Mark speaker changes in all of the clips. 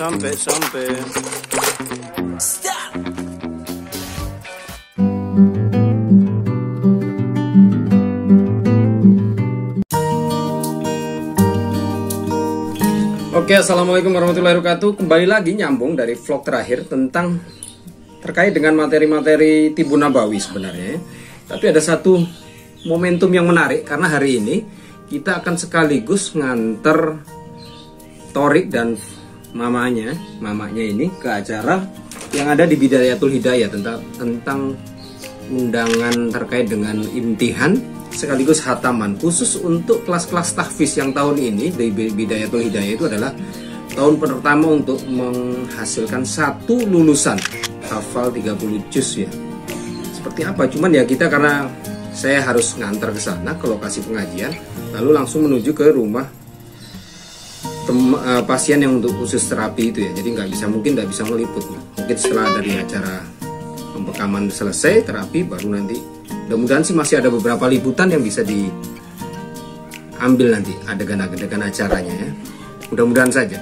Speaker 1: sampai. Oke, assalamualaikum warahmatullahi wabarakatuh. Kembali lagi nyambung dari vlog terakhir tentang terkait dengan materi-materi Tibun Nabawi sebenarnya. Tapi ada satu momentum yang menarik karena hari ini kita akan sekaligus nganter Thorik dan mamanya ini ke acara yang ada di Bidayatul Hidayah tentang undangan terkait dengan imtihan sekaligus hataman khusus untuk kelas-kelas tahfiz yang tahun ini di Bidayatul Hidayah itu adalah tahun pertama untuk menghasilkan satu lulusan hafal 30 juz ya. Seperti apa? Cuman ya kita karena saya harus ngantar ke sana ke lokasi pengajian lalu langsung menuju ke rumah pasien yang untuk khusus terapi itu ya. Jadi mungkin nggak bisa meliput. Mungkin setelah dari acara pembekaman selesai terapi baru nanti. Mudah-mudahan sih masih ada beberapa liputan yang bisa diambil nanti adegan-adegan acaranya ya. Mudah-mudahan saja.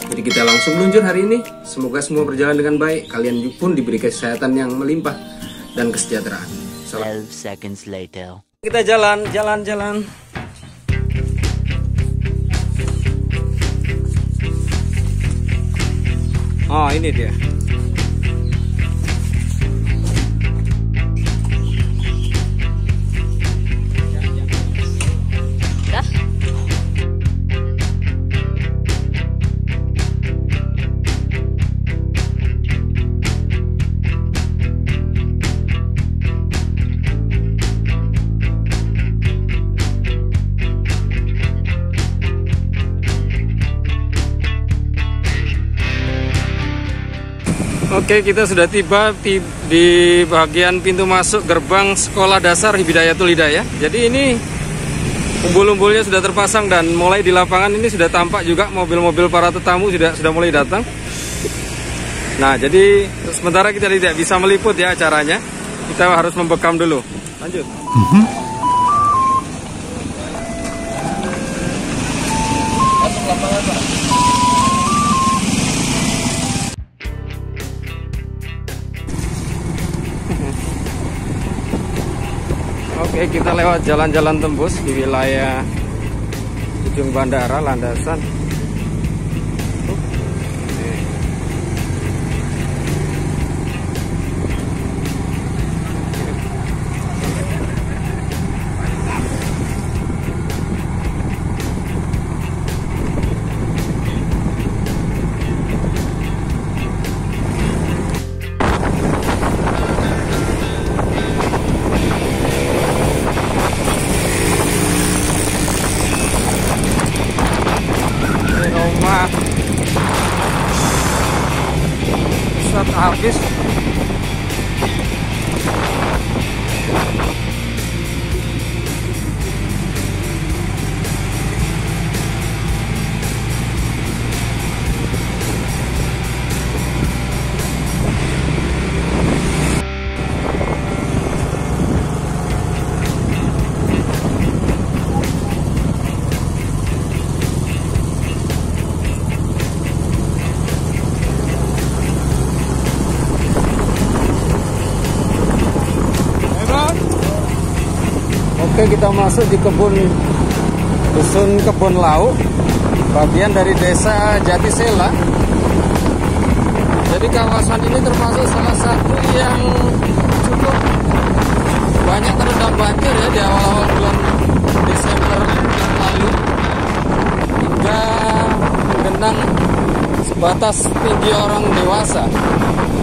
Speaker 1: Jadi kita langsung meluncur hari ini. Semoga semua berjalan dengan baik. Kalian pun diberi kesehatan yang melimpah dan kesejahteraan.
Speaker 2: 12 seconds later.
Speaker 1: Kita jalan. Oh, ini dia. Oke, kita sudah tiba di bagian pintu masuk gerbang Sekolah Dasar Bidayatul Hidayah. Jadi ini umbul-umbulnya sudah terpasang dan mulai di lapangan ini sudah tampak juga mobil-mobil para tetamu sudah mulai datang. Nah, jadi sementara kita tidak bisa meliput ya acaranya. Kita harus membekam dulu. Lanjut. Masuk lapangan, Pak. Oke, kita lewat jalan-jalan tembus di wilayah ujung bandara landasan. Habis Oke, kita masuk di dusun Kebun Lauk, bagian dari desa Jatisela. Jadi kawasan ini termasuk salah satu yang cukup banyak terendam banjir ya di awal-awal bulan Desember yang lalu hingga menggenang sebatas tinggi orang dewasa.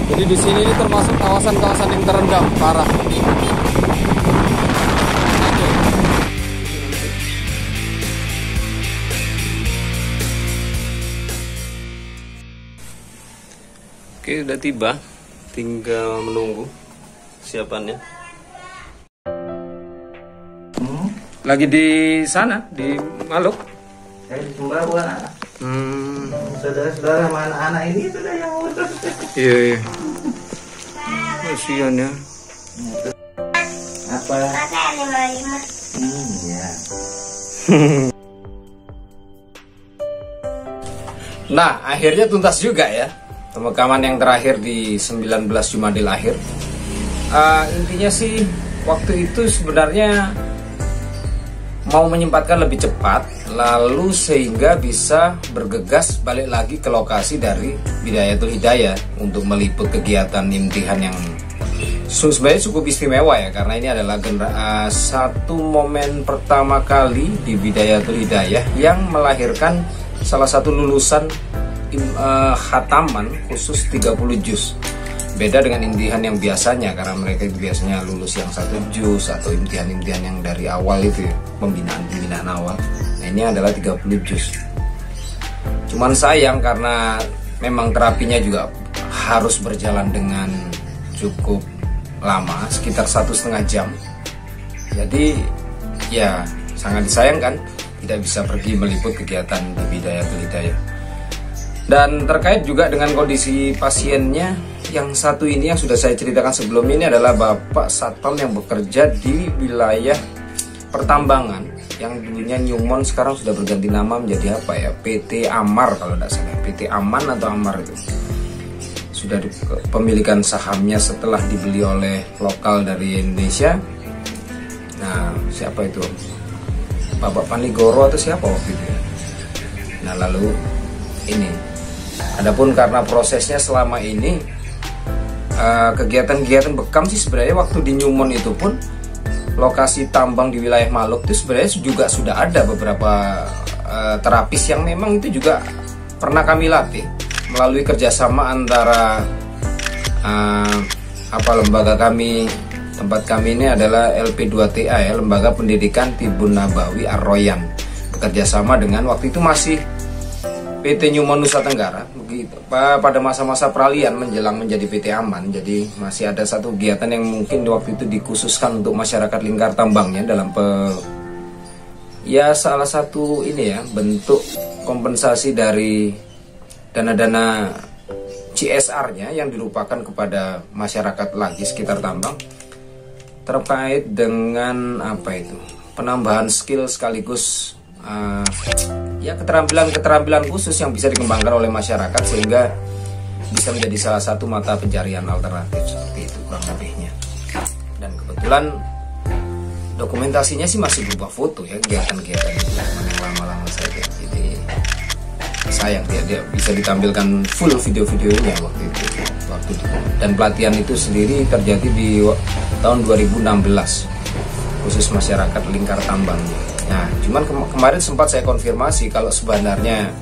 Speaker 1: Jadi di sini ini termasuk kawasan-kawasan yang terendam parah. Oke, udah tiba, tinggal menunggu siapannya. Lagi di sana, di Maluk.
Speaker 3: Saya di Sumbar bukan anak. Saudara-saudara sama anak-anak ini sudah yang urus.
Speaker 1: Iya. Kasihan ya.
Speaker 3: Apa? Ya.
Speaker 1: Nah, akhirnya tuntas juga ya pemakaman yang terakhir di 19 Jumadil akhir. Intinya sih waktu itu sebenarnya mau menyempatkan lebih cepat, lalu sehingga bisa bergegas balik lagi ke lokasi dari Bidayatul Hidayah untuk meliput kegiatan imtihan yang sebenarnya cukup istimewa ya, karena ini adalah satu momen pertama kali di Bidayatul Hidayah yang melahirkan salah satu lulusan khataman khusus 30 juz. Beda dengan imtihan yang biasanya, karena mereka itu biasanya lulus yang 1 juz atau imtihan-imtihan yang dari awal itu ya, pembinaan awal. Nah, ini adalah 30 juz. Cuman sayang karena memang terapinya juga harus berjalan dengan cukup lama, sekitar 1,5 jam. Jadi ya sangat disayangkan tidak bisa pergi meliput kegiatan di Bidayatul Hidayah. Dan terkait juga dengan kondisi pasiennya yang satu ini yang sudah saya ceritakan sebelumnya, ini adalah Bapak Satpam yang bekerja di wilayah pertambangan yang dulunya Newmont, sekarang sudah berganti nama menjadi apa ya, PT Amar kalau tidak salah, PT Aman atau Amar itu. Sudah pemilikan sahamnya setelah dibeli oleh lokal dari Indonesia. Nah, siapa itu? Bapak Panigoro atau siapa waktu itu? Nah, lalu ini. Adapun karena prosesnya selama ini kegiatan-kegiatan bekam sih sebenarnya waktu di Newmont itu pun lokasi tambang di wilayah Maluk itu sebenarnya juga sudah ada beberapa terapis yang memang itu juga pernah kami latih melalui kerjasama antara lembaga kami, tempat kami ini adalah LP2TA ya, Lembaga Pendidikan Tibun Nabawi Ar-Royan, bekerjasama dengan waktu itu masih PT Newmont Nusa Tenggara begitu, pada masa-masa peralihan menjelang menjadi PT Aman. Jadi masih ada satu kegiatan yang mungkin waktu itu dikhususkan untuk masyarakat lingkar tambangnya dalam salah satu ini ya, bentuk kompensasi dari dana-dana CSR-nya yang dilupakan kepada masyarakat lagi sekitar tambang, terkait dengan penambahan skill sekaligus keterampilan khusus yang bisa dikembangkan oleh masyarakat sehingga bisa menjadi salah satu mata pencarian alternatif, seperti itu kurang lebihnya. Dan kebetulan dokumentasinya sih masih berupa foto ya, kegiatan-kegiatan itu yang lama-lama saja. Jadi sayang dia bisa ditampilkan full video-videonya waktu itu. Dan pelatihan itu sendiri terjadi di tahun 2016 khusus masyarakat lingkar tambang. Nah, cuman kemarin sempat saya konfirmasi kalau sebenarnya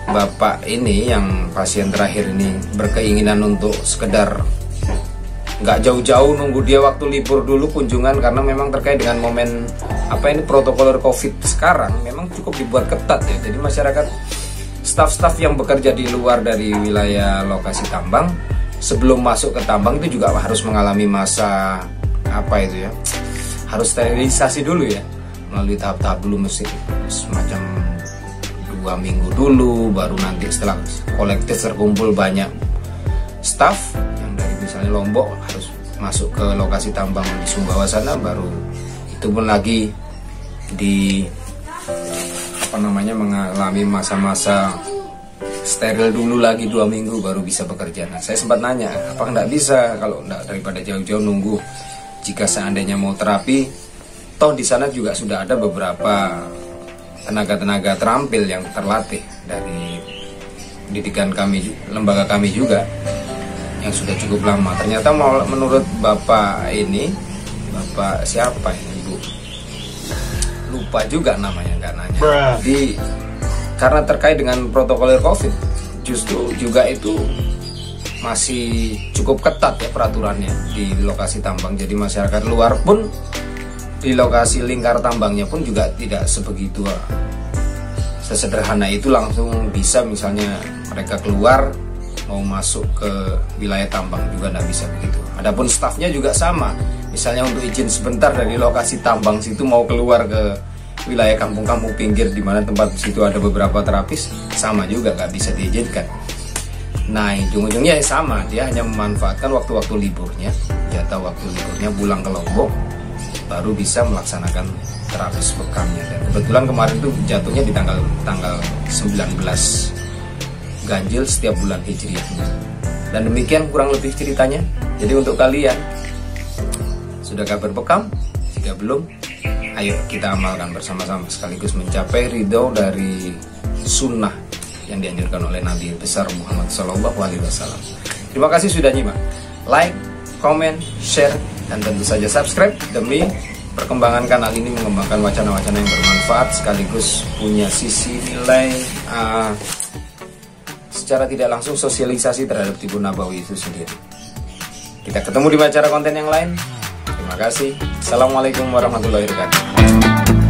Speaker 1: Bapak ini yang pasien terakhir ini berkeinginan untuk sekedar nggak jauh-jauh nunggu dia waktu libur dulu kunjungan, karena memang terkait dengan momen protokol COVID sekarang memang cukup dibuat ketat ya. Jadi masyarakat, staf-staf yang bekerja di luar dari wilayah lokasi tambang sebelum masuk ke tambang itu juga harus mengalami masa harus sterilisasi dulu ya, melalui tahap-tahap dulu, mesti semacam 2 minggu dulu, baru nanti setelah kolektif terkumpul banyak staff yang dari misalnya Lombok harus masuk ke lokasi tambang di Sumbawa sana, baru itu pun lagi mengalami masa-masa steril dulu lagi 2 minggu baru bisa bekerja. Nah, saya sempat nanya, apa nggak bisa kalau nggak daripada jauh-jauh nunggu, jika seandainya mau terapi, toh di sana juga sudah ada beberapa tenaga-tenaga terampil yang terlatih dari pendidikan kami, lembaga kami juga yang sudah cukup lama. Ternyata menurut Bapak ini, Bapak siapa ini, Ibu? Lupa juga namanya, nggak nanya. Jadi karena terkait dengan protokol COVID, justru juga itu masih cukup ketat ya peraturannya di lokasi tambang. Jadi masyarakat luar pun di lokasi lingkar tambangnya pun juga tidak sebegitu sesederhana itu langsung bisa, misalnya mereka keluar mau masuk ke wilayah tambang juga tidak bisa begitu. Adapun stafnya juga sama, misalnya untuk izin sebentar dari lokasi tambang situ mau keluar ke wilayah kampung-kampung pinggir di mana tempat situ ada beberapa terapis, sama juga nggak bisa diizinkan. Nah, ujung-ujungnya sama, dia hanya memanfaatkan waktu-waktu liburnya, jatah waktu liburnya pulang ke Lombok, baru bisa melaksanakan terapis bekamnya. Dan kebetulan kemarin itu jatuhnya di tanggal 19 ganjil setiap bulan Hijriah. Dan demikian kurang lebih ceritanya. Jadi untuk kalian, sudahkah berbekam? Jika belum, ayo kita amalkan bersama-sama sekaligus mencapai ridho dari sunnah yang dianjurkan oleh Nabi besar Muhammad SAW. Terima kasih sudah nyimak. Like, comment, share, dan tentu saja subscribe demi perkembangan kanal ini, mengembangkan wacana-wacana yang bermanfaat sekaligus punya sisi nilai secara tidak langsung sosialisasi terhadap Tibun Nabawi itu sendiri. Kita ketemu di acara konten yang lain. Terima kasih. Assalamualaikum warahmatullahi wabarakatuh.